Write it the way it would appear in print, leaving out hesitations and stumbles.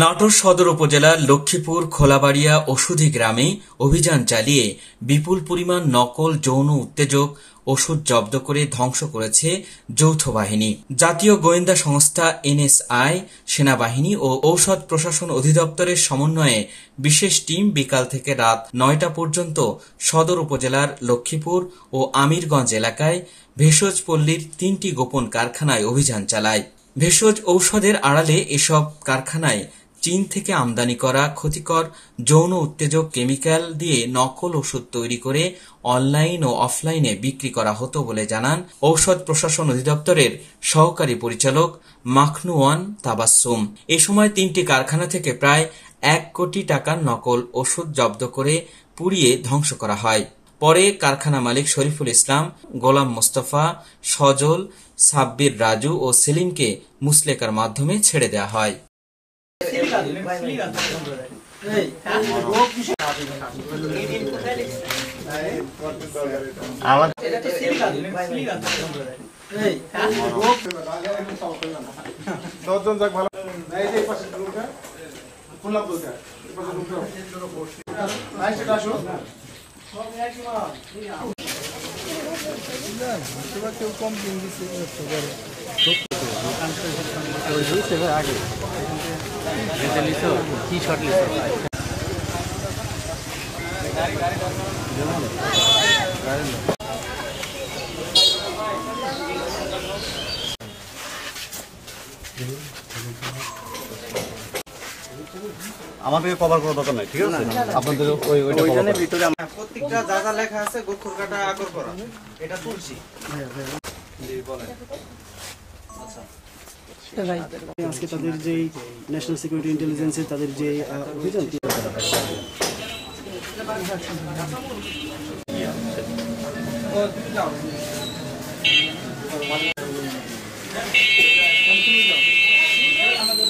নাটোর সদর উপজেলার লক্ষ্মীপুর খোলাবাড়িয়া ওষুধি গ্রামে অভিযান চালিয়ে বিপুল পরিমাণ নকল যৌন উত্তেজক ওষুধ জব্দ করে ধ্বংস করেছে যৌথ বাহিনী। জাতীয় গোয়েন্দা সংস্থা এনএসআই, সেনাবাহিনী ও ঔষধ প্রশাসন অধিদপ্তরের সমন্বয়ে বিশেষ টিম বিকাল থেকে রাত ৯টা পর্যন্ত সদর উপজেলার লক্ষ্মীপুর ও আমিরগঞ্জ এলাকায় ভেষজ পল্লীর ৩টি গোপন কারখানায় অভিযান চালায়। ভেষজ ঔষধের আড়ালে এসব কারখানায় চীন থেকে আমদানি করা ক্ষতিকর যৌন উত্তেজক কেমিক্যাল দিয়ে নকল ওষুধ তৈরি করে অনলাইন ও অফলাইনে বিক্রি করা হতো বলে জানান ঔষধ প্রশাসন অধিদপ্তরের সহকারী পরিচালক মাখনুওয়ান তাবাসসুম। এ সময় ৩টি কারখানা থেকে প্রায় ১ কোটি টাকার নকল ওষুধ জব্দ করে পুড়িয়ে ধ্বংস করা হয়। পরে কারখানা মালিক শরীফুল ইসলাম, গোলাম মোস্তফা, সজল, সাব্বির, রাজু ও সেলিমকে মুচলেকার মাধ্যমে ছেড়ে দেওয়া হয়। আমাদের কভার করার দরকার নাই, ঠিক আছে? আপনাদের ওইটার ভিতরে প্রত্যেকটা যা যা লেখা আছে গোখর কাটা আকর করা, এটা তুলছি। আজকে তাদের যে ন্যাশনাল সিকিউরিটি ইন্টেলিজেন্সের তাদের যে অভিযান আমাদের